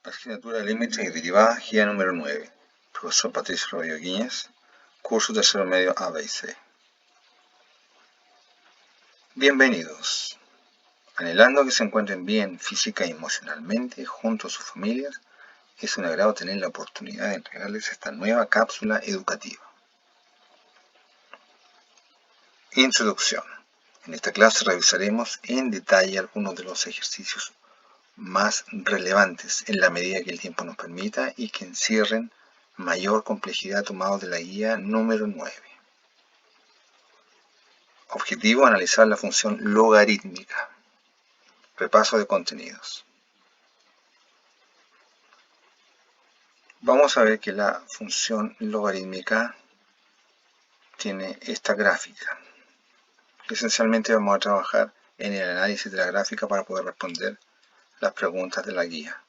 Asignatura de límites y derivadas, guía número 9. Profesor Patricio Rodríguez Guíñez, curso tercero medio A, B y C. Bienvenidos. Anhelando que se encuentren bien física y emocionalmente junto a sus familias, es un agrado tener la oportunidad de entregarles esta nueva cápsula educativa. Introducción. En esta clase revisaremos en detalle algunos de los ejercicios más relevantes en la medida que el tiempo nos permita y que encierren mayor complejidad tomados de la guía número 9. Objetivo: analizar la función logarítmica. Repaso de contenidos. Vamos a ver que la función logarítmica tiene esta gráfica. Esencialmente vamos a trabajar en el análisis de la gráfica para poder responder las preguntas de la guía.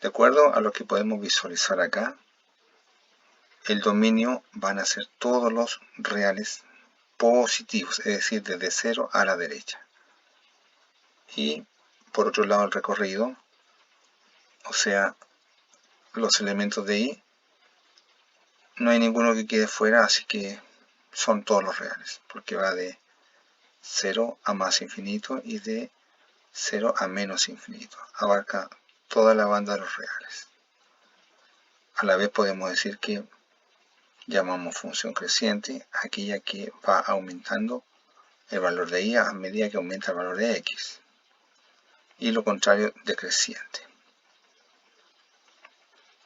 De acuerdo a lo que podemos visualizar acá, el dominio van a ser todos los reales positivos, es decir, desde 0 a la derecha. Y por otro lado el recorrido, o sea, los elementos de i, no hay ninguno que quede fuera, así que son todos los reales, porque va de 0 a más infinito y de 0 a menos infinito. Abarca toda la banda de los reales. A la vez podemos decir que llamamos función creciente aquella que va aumentando el valor de y a medida que aumenta el valor de x. Y lo contrario, decreciente.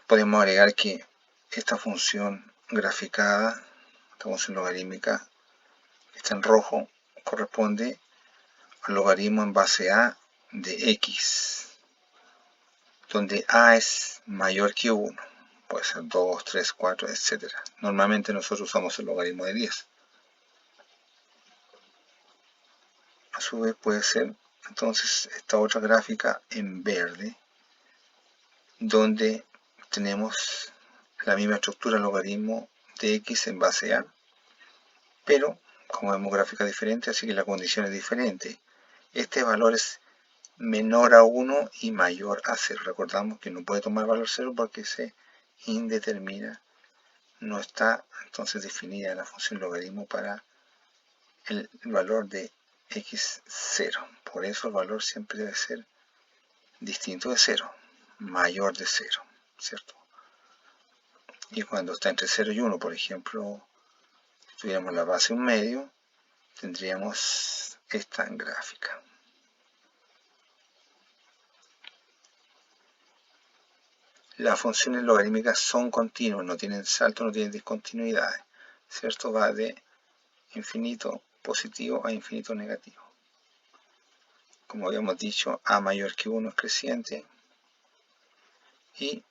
Podemos agregar que esta función graficada, esta función logarítmica, que está en rojo, corresponde al logaritmo en base a de x, donde a es mayor que 1. Puede ser 2, 3, 4, etc. Normalmente nosotros usamos el logaritmo de 10. A su vez puede ser entonces esta otra gráfica en verde, donde tenemos la misma estructura logaritmo de x en base a, pero como vemos gráfica diferente, así que la condición es diferente. Este valor es menor a 1 y mayor a 0. Recordamos que no puede tomar valor 0 porque se indetermina. No está entonces definida la función logaritmo para el valor de x0. Por eso el valor siempre debe ser distinto de 0, mayor de 0, ¿cierto? Y cuando está entre 0 y 1, por ejemplo, si tuviéramos la base 1 medio, tendríamos esta gráfica. Las funciones logarítmicas son continuas, no tienen salto, no tienen discontinuidades, ¿cierto? Va de infinito positivo a infinito negativo. Como habíamos dicho, a mayor que 1 es creciente y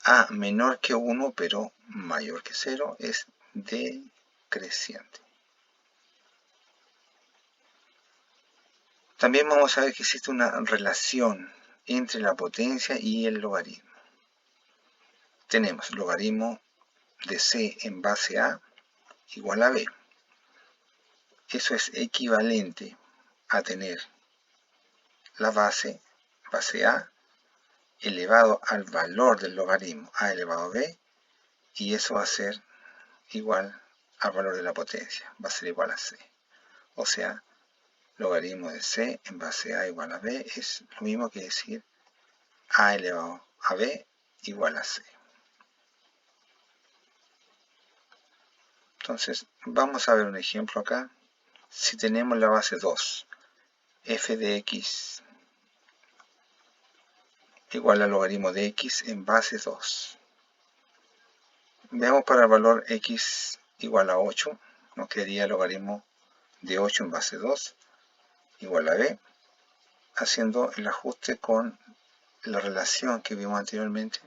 a menor que 1 pero mayor que 0 es decreciente. También vamos a ver que existe una relación entre la potencia y el logaritmo. Tenemos logaritmo de c en base a igual a b. Eso es equivalente a tener la base a elevado al valor del logaritmo a elevado a b, y eso va a ser igual al valor de la potencia, va a ser igual a c. O sea, logaritmo de c en base a igual a b es lo mismo que decir a elevado a b igual a c. Entonces, vamos a ver un ejemplo acá. Si tenemos la base 2, f de x igual al logaritmo de x en base 2. Veamos para el valor x igual a 8, nos quedaría el logaritmo de 8 en base 2 igual a b, haciendo el ajuste con la relación que vimos anteriormente.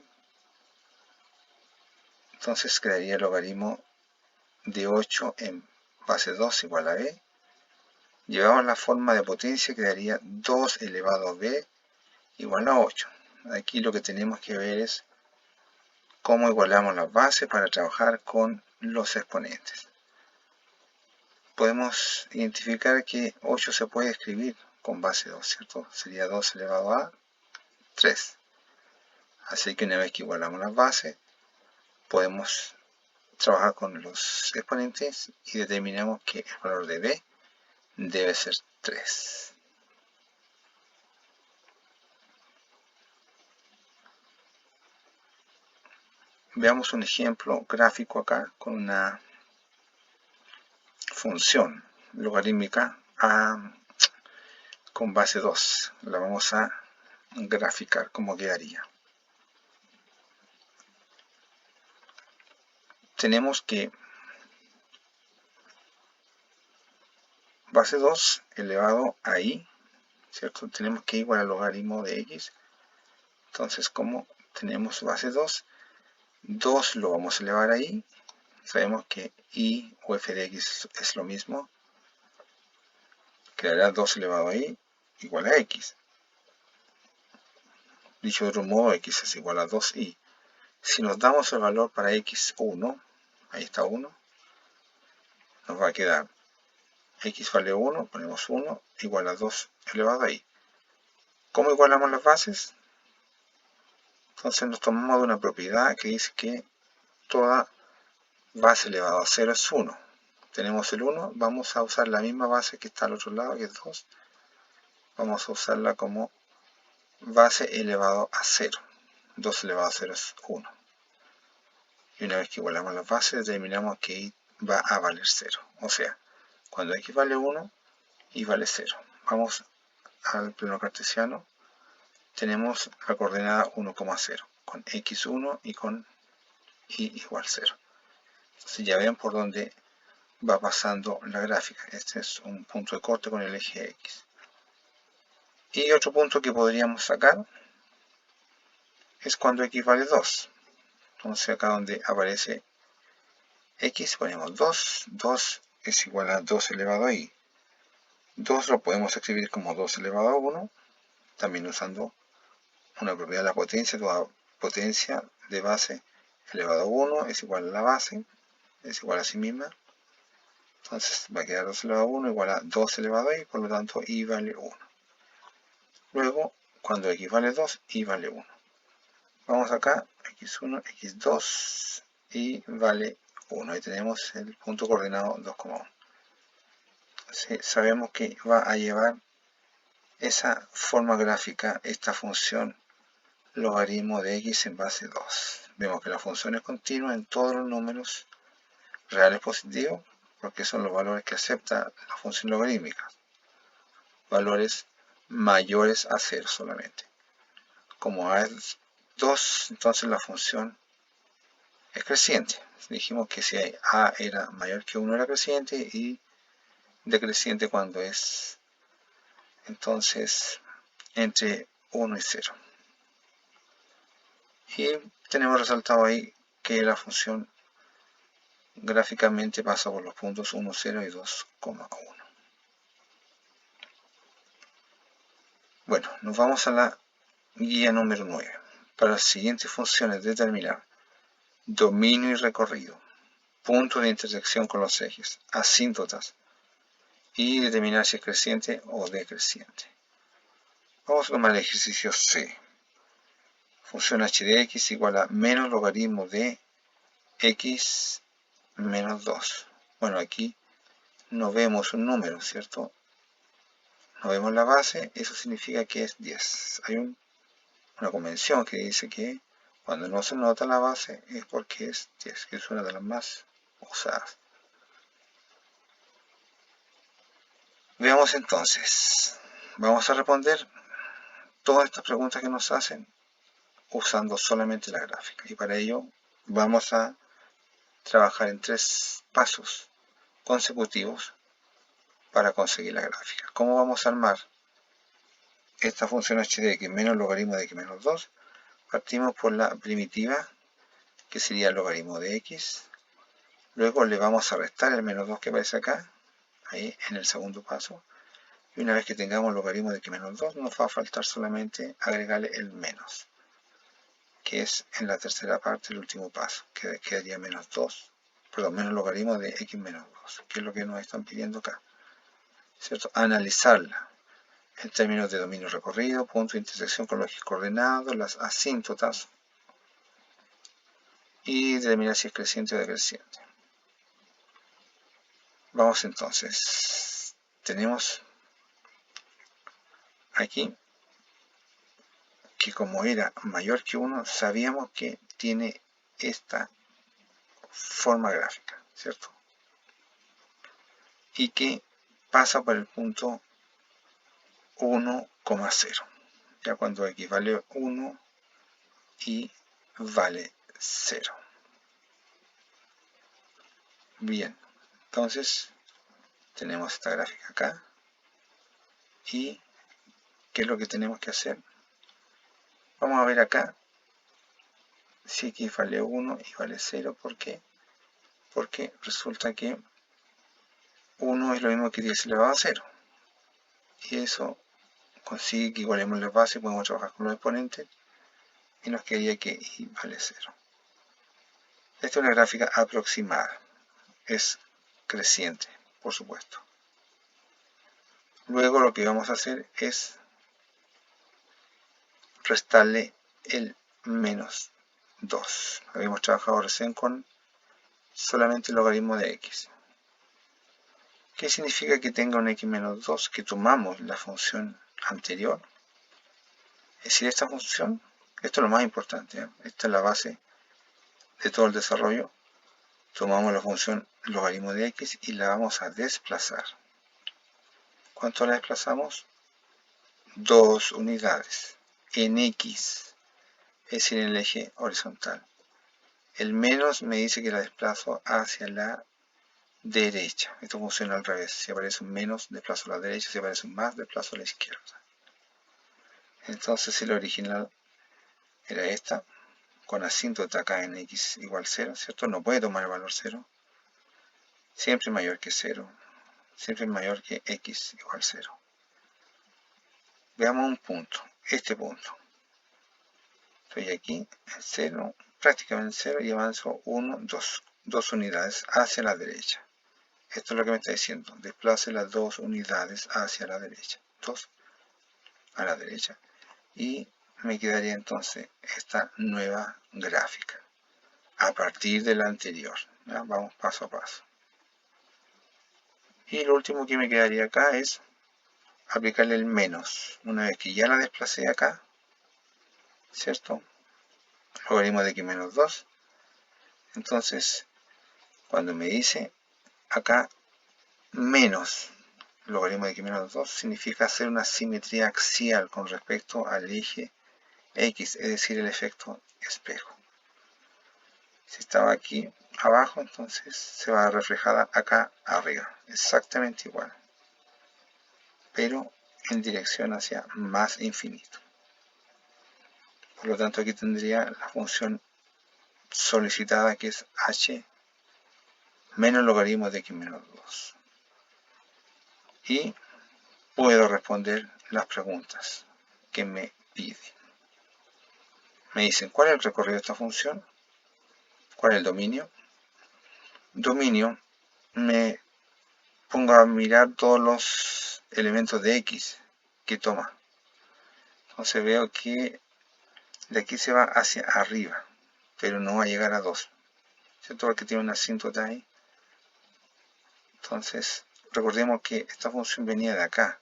Entonces quedaría el logaritmo de 8 en base 2 igual a b. Llevamos la forma de potencia, quedaría 2 elevado a b igual a 8. Aquí lo que tenemos que ver es cómo igualamos las bases para trabajar con los exponentes. Podemos identificar que 8 se puede escribir con base 2, ¿cierto? Sería 2 elevado a 3. Así que una vez que igualamos las bases, podemos trabajar con los exponentes y determinamos que el valor de b debe ser 3. Veamos un ejemplo gráfico acá con una función logarítmica con base 2. La vamos a graficar como quedaría. Tenemos que base 2 elevado a i, ¿cierto? Tenemos que igual al logaritmo de x. Entonces, como tenemos base 2, 2 lo vamos a elevar a i. Sabemos que i o f de x es lo mismo. Quedará 2 elevado a i igual a x. Dicho de otro modo, x es igual a 2i. Si nos damos el valor para x1, ahí está 1, nos va a quedar x vale 1, ponemos 1, igual a 2 elevado a i. ¿Cómo igualamos las bases? Entonces nos tomamos de una propiedad que dice que toda base elevado a 0 es 1. Tenemos el 1, vamos a usar la misma base que está al otro lado, que es 2. Vamos a usarla como base elevado a 0. 2 elevado a 0 es 1. Y una vez que igualamos las bases, determinamos que i va a valer 0. O sea, cuando x vale 1, y vale 0. Vamos al plano cartesiano. Tenemos la coordenada 1,0 con x1 y con y igual 0. Entonces ya ven por dónde va pasando la gráfica. Este es un punto de corte con el eje x. Y otro punto que podríamos sacar es cuando x vale 2. Entonces acá donde aparece x ponemos 2. 2 es igual a 2 elevado a i. 2 lo podemos escribir como 2 elevado a 1, también usando una propiedad de la potencia. Toda potencia de base elevado a 1 es igual a la base, es igual a sí misma. Entonces va a quedar 2 elevado a 1 igual a 2 elevado a i, por lo tanto i vale 1. Luego, cuando x vale 2, i vale 1. Vamos acá, x1, x2, y vale 1. Ahí tenemos el punto coordenado 2,1. Sí, sabemos que va a llevar esa forma gráfica, esta función logaritmo de x en base 2. Vemos que la función es continua en todos los números reales positivos, porque son los valores que acepta la función logarítmica. Valores mayores a 0 solamente. Como a es 2, entonces la función es creciente. Dijimos que si a era mayor que 1 era creciente y decreciente cuando es entonces entre 1 y 0. Y tenemos resaltado ahí que la función gráficamente pasa por los puntos 1, 0 y 2,1. Bueno, nos vamos a la guía número 9. Para las siguientes funciones determinar dominio y recorrido, punto de intersección con los ejes, asíntotas y determinar si es creciente o decreciente. Vamos a tomar el ejercicio C. Función h de x igual a menos logaritmo de x menos 2. Bueno, aquí no vemos un número, ¿cierto? No vemos la base, eso significa que es 10. Hay una convención que dice que cuando no se nota la base es porque es 10, que es una de las más usadas. Veamos entonces. Vamos a responder todas estas preguntas que nos hacen usando solamente la gráfica. Y para ello vamos a trabajar en 3 pasos consecutivos para conseguir la gráfica. ¿Cómo vamos a armar esta función h de x menos logaritmo de x menos 2? Partimos por la primitiva, que sería el logaritmo de x. Luego le vamos a restar el menos 2 que aparece acá, ahí en el segundo paso. Y una vez que tengamos el logaritmo de x menos 2, nos va a faltar solamente agregarle el menos, que es en la tercera parte, el último paso, que quedaría menos logaritmo de x menos 2, que es lo que nos están pidiendo acá, ¿cierto? Analizarla en términos de dominio recorrido, punto de intersección con los ejes coordenados, las asíntotas, y determinar si es creciente o decreciente. Vamos entonces, tenemos aquí que como era mayor que 1, sabíamos que tiene esta forma gráfica, ¿cierto? Y que pasa por el punto 1,0, ya cuando x vale 1 y vale 0. Bien, entonces tenemos esta gráfica acá. ¿Y qué es lo que tenemos que hacer? Vamos a ver acá si x vale 1 y vale 0. ¿Por qué? Porque resulta que 1 es lo mismo que 10 elevado a 0. Y eso consigue que igualemos las bases, podemos trabajar con los exponentes y nos quedaría que y vale 0. Esta es una gráfica aproximada, es creciente, por supuesto. Luego lo que vamos a hacer es restarle el menos 2. Habíamos trabajado recién con solamente el logaritmo de x. ¿Qué significa que tenga un x menos 2? Que tomamos la función anterior. Es decir, esta función, esto es lo más importante, ¿eh? Esta es la base de todo el desarrollo. Tomamos la función logaritmo de x y la vamos a desplazar. ¿Cuánto la desplazamos? 2 unidades en x, es decir, en el eje horizontal. El menos me dice que la desplazo hacia la derecha. Esto funciona al revés. Si aparece un menos, desplazo a la derecha. Si aparece un más, desplazo a la izquierda. Entonces, si la original era esta, con asíntota acá en x igual 0, ¿cierto? No puede tomar el valor 0. Siempre mayor que 0. Siempre mayor que x igual 0. Veamos un punto. Este punto. Estoy aquí en 0, prácticamente en 0 y avanzo 1, 2 unidades hacia la derecha. Esto es lo que me está diciendo. Desplace las 2 unidades hacia la derecha. 2 a la derecha. Y me quedaría entonces esta nueva gráfica. A partir de la anterior. ¿Ya? Vamos paso a paso. Y lo último que me quedaría acá es aplicarle el menos. Una vez que ya la desplacé acá, ¿cierto? Logaritmo de x menos 2. Entonces, cuando me dice acá menos logaritmo de x menos 2, significa hacer una simetría axial con respecto al eje x, es decir, el efecto espejo. Si estaba aquí abajo, entonces se va a reflejar acá arriba, exactamente igual, pero en dirección hacia más infinito. Por lo tanto, aquí tendría la función solicitada, que es h menos logaritmo de x menos 2. Y puedo responder las preguntas que me piden. Me dicen, ¿cuál es el recorrido de esta función? ¿Cuál es el dominio? Dominio, me pongo a mirar todos los elementos de x que toma. Entonces veo que de aquí se va hacia arriba, pero no va a llegar a 2, ¿cierto? Porque tiene una asíntota ahí. Entonces, recordemos que esta función venía de acá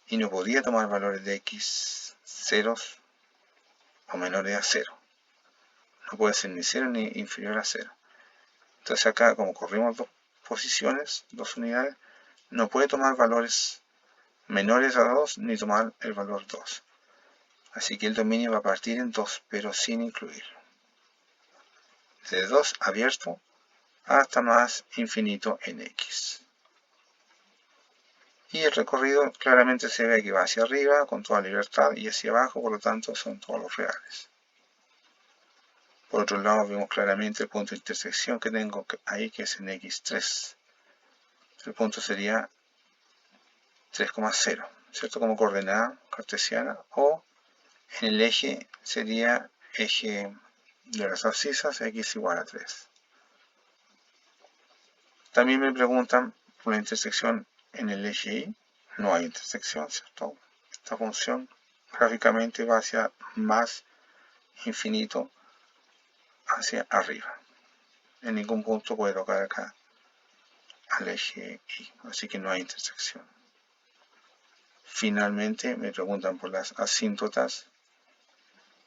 y no podía tomar valores de x ceros o menores a 0. No puede ser ni 0 ni inferior a 0. Entonces acá, como corrimos 2 posiciones, 2 unidades, no puede tomar valores menores a 2 ni tomar el valor 2. Así que el dominio va a partir en 2, pero sin incluirlo. De 2 abierto hasta más infinito en x. Y el recorrido claramente se ve que va hacia arriba con toda libertad y hacia abajo, por lo tanto son todos los reales. Por otro lado vemos claramente el punto de intersección que tengo ahí, que es en x3. El punto sería 3,0, ¿cierto? Como coordenada cartesiana, o en el eje sería eje de las abscisas x igual a 3. También me preguntan por la intersección en el eje y. No hay intersección, ¿cierto? Esta función gráficamente va hacia más infinito hacia arriba. En ningún punto puede tocar acá al eje Y, así que no hay intersección. Finalmente me preguntan por las asíntotas.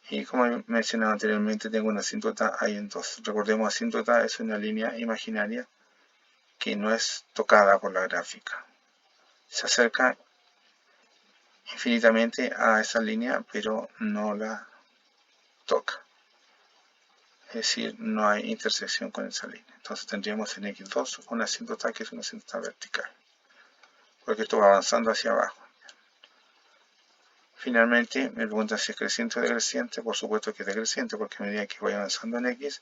Y como mencionado anteriormente, tengo una asíntota ahí en 2. Recordemos, asíntota es una línea imaginaria que no es tocada por la gráfica. Se acerca infinitamente a esa línea, pero no la toca. Es decir, no hay intersección con esa línea. Entonces tendríamos en X2 una asíntota que es una asíntota vertical, porque esto va avanzando hacia abajo. Finalmente, me preguntan si es creciente o decreciente. Por supuesto que es decreciente, porque a medida que voy avanzando en X,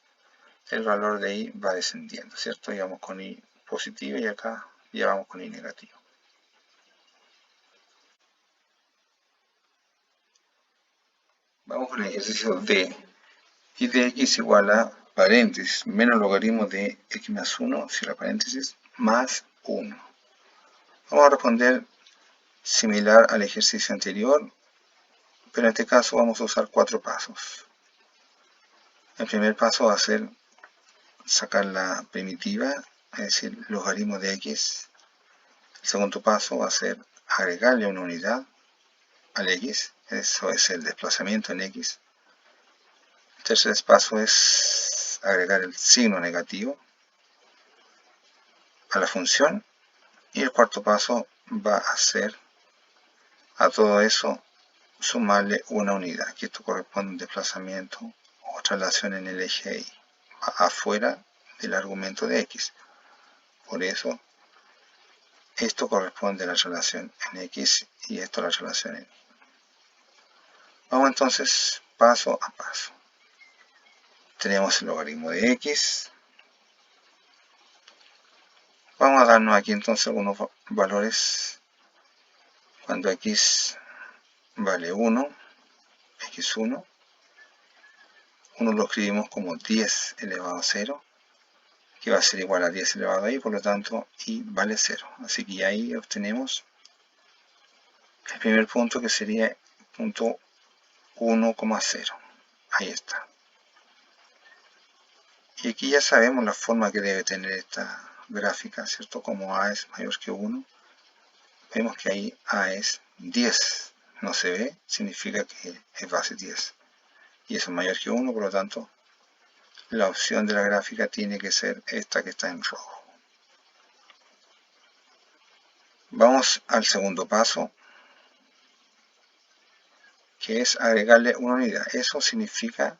el valor de Y va descendiendo, ¿cierto? Ya vamos con Y positivo y acá ya vamos con Y negativo. Vamos con el ejercicio D. Y de X igual a paréntesis menos logaritmo de X más 1, cierra paréntesis, más 1. Vamos a responder similar al ejercicio anterior, pero en este caso vamos a usar 4 pasos. El primer paso va a ser sacar la primitiva, es decir, logaritmo de X. El segundo paso va a ser agregarle una unidad al X, eso es el desplazamiento en X. El tercer paso es agregar el signo negativo a la función. Y el cuarto paso va a ser a todo eso sumarle una unidad, que esto corresponde a un desplazamiento o traslación en el eje Y, afuera del argumento de X. Por eso, esto corresponde a la traslación en X y esto a la traslación en Y. Vamos entonces paso a paso. Tenemos el logaritmo de X. Vamos a darnos aquí entonces algunos valores cuando X vale 1, X1. 1 lo escribimos como 10 elevado a 0, que va a ser igual a 10 elevado a Y, por lo tanto, Y vale 0. Así que ahí obtenemos el primer punto, que sería punto 1,0. Ahí está. Y aquí ya sabemos la forma que debe tener esta gráfica, ¿cierto? Como A es mayor que 1, vemos que ahí A es 10. No se ve, significa que es base 10. Y eso es mayor que 1, por lo tanto, la opción de la gráfica tiene que ser esta que está en rojo. Vamos al segundo paso, que es agregarle una unidad. Eso significa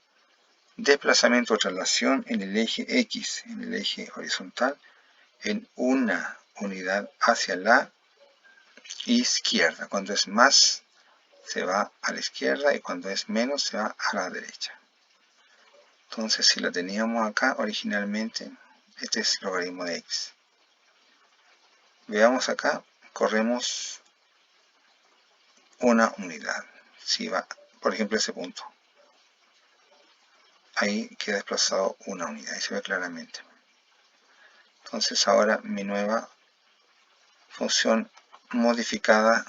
desplazamiento o traslación en el eje X, en el eje horizontal, en una unidad hacia la izquierda. Cuando es más, se va a la izquierda, y cuando es menos, se va a la derecha. Entonces, si la teníamos acá originalmente, este es el logaritmo de X. Veamos acá, corremos una unidad. Si va, por ejemplo, ese punto, ahí queda desplazado una unidad, y se ve claramente. Entonces ahora mi nueva función modificada,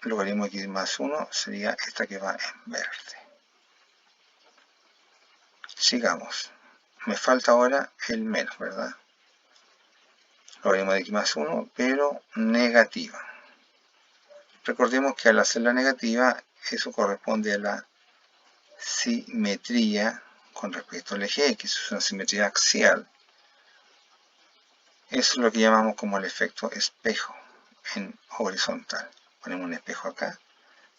logaritmo X más 1, sería esta que va en verde. Sigamos. Me falta ahora el menos, ¿verdad? Logaritmo de X más 1, pero negativa. Recordemos que al hacer la negativa, eso corresponde a la simetría con respecto al eje X, es una simetría axial. Eso es lo que llamamos como el efecto espejo en horizontal. Ponemos un espejo acá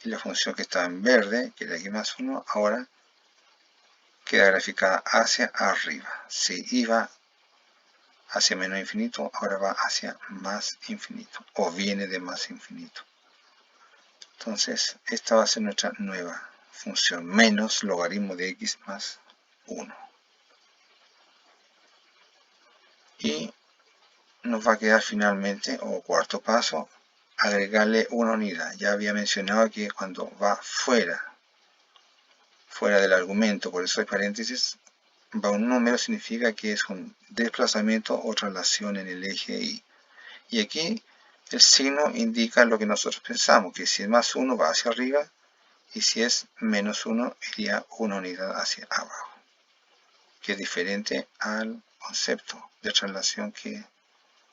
y la función que estaba en verde, que era X más 1, ahora queda graficada hacia arriba. Si iba hacia menos infinito, ahora va hacia más infinito, o viene de más infinito. Entonces, esta va a ser nuestra nueva función, menos logaritmo de X más 1. Y nos va a quedar finalmente, o cuarto paso, agregarle una unidad. Ya había mencionado que cuando va fuera del argumento, por eso hay paréntesis, va un número, significa que es un desplazamiento o traslación en el eje Y. Y aquí el signo indica lo que nosotros pensamos, que si es más 1 va hacia arriba, y si es menos 1 iría una unidad hacia abajo. que es diferente al concepto de traslación que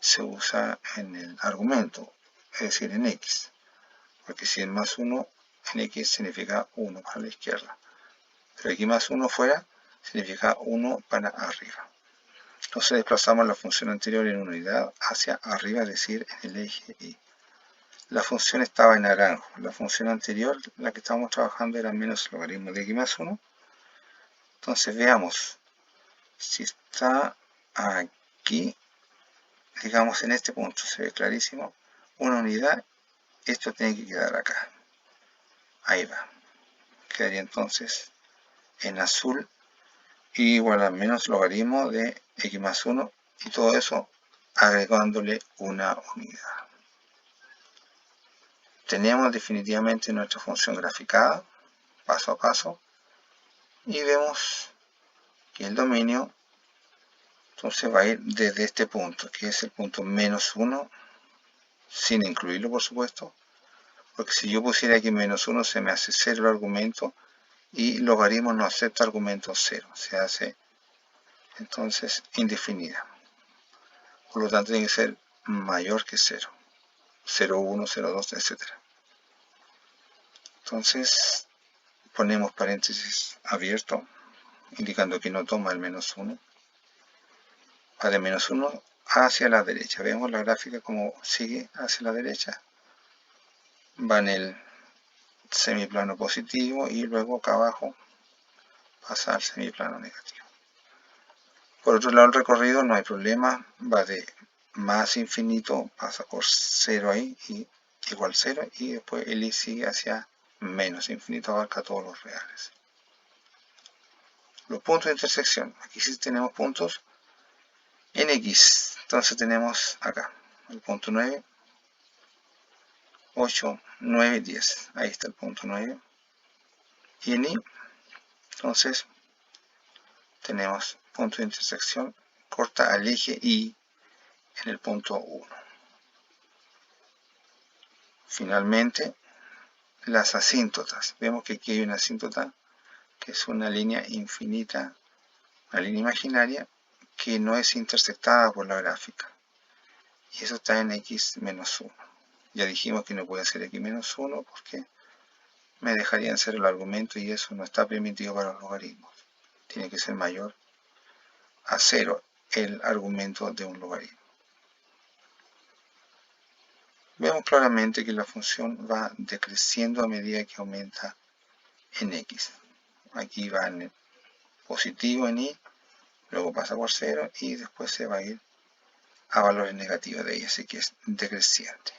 se usa en el argumento, es decir, en x. Porque si es más 1, en x significa 1 para la izquierda. Pero aquí más 1 fuera significa 1 para arriba. Entonces desplazamos la función anterior en unidad hacia arriba, es decir, en el eje y. La función estaba en naranjo. La función anterior, la que estábamos trabajando, era menos el logaritmo de x más 1. Entonces veamos, si está aquí, digamos en este punto, se ve clarísimo, una unidad, esto tiene que quedar acá. Ahí va. Quedaría entonces en azul igual a menos logaritmo de x más 1 y todo eso agregándole una unidad. Tenemos definitivamente nuestra función graficada, paso a paso, y vemos que el dominio entonces va a ir desde este punto, que es el punto menos 1, sin incluirlo por supuesto, porque si yo pusiera aquí menos 1 se me hace 0 el argumento, y logaritmo no acepta argumento 0, se hace entonces indefinida. Por lo tanto tiene que ser mayor que 0, 0,1, 0,2, etc. Entonces ponemos paréntesis abierto, indicando que no toma el menos 1. Va de menos 1 hacia la derecha. Vemos la gráfica como sigue hacia la derecha. Va en el semiplano positivo y luego acá abajo pasa al semiplano negativo. Por otro lado el recorrido no hay problema, va de más infinito, pasa por 0 ahí y igual 0 y después el y sigue hacia menos infinito, abarca todos los reales. Los puntos de intersección, aquí sí tenemos puntos en x, entonces tenemos acá el punto 9, 8, 9, 10, ahí está el punto 9, y en y, entonces tenemos punto de intersección, corta al eje y en el punto 1. Finalmente, las asíntotas. Vemos que aquí hay una asíntota que es una línea infinita, una línea imaginaria que no es intersectada por la gráfica. Y eso está en x menos 1. Ya dijimos que no puede ser x menos 1 porque me dejarían ser el argumento y eso no está permitido para los logaritmos. Tiene que ser mayor a 0 el argumento de un logaritmo. Vemos claramente que la función va decreciendo a medida que aumenta en x. Aquí va en positivo en y, luego pasa por 0 y después se va a ir a valores negativos de y, así que es decreciente.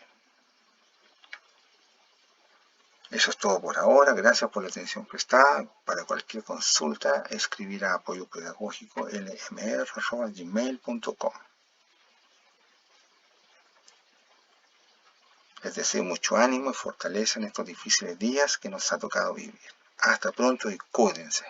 Eso es todo por ahora, gracias por la atención prestada. Para cualquier consulta, escribir a apoyopedagógico lmr@gmail.com. Les deseo mucho ánimo y fortaleza en estos difíciles días que nos ha tocado vivir. Hasta pronto y cuídense.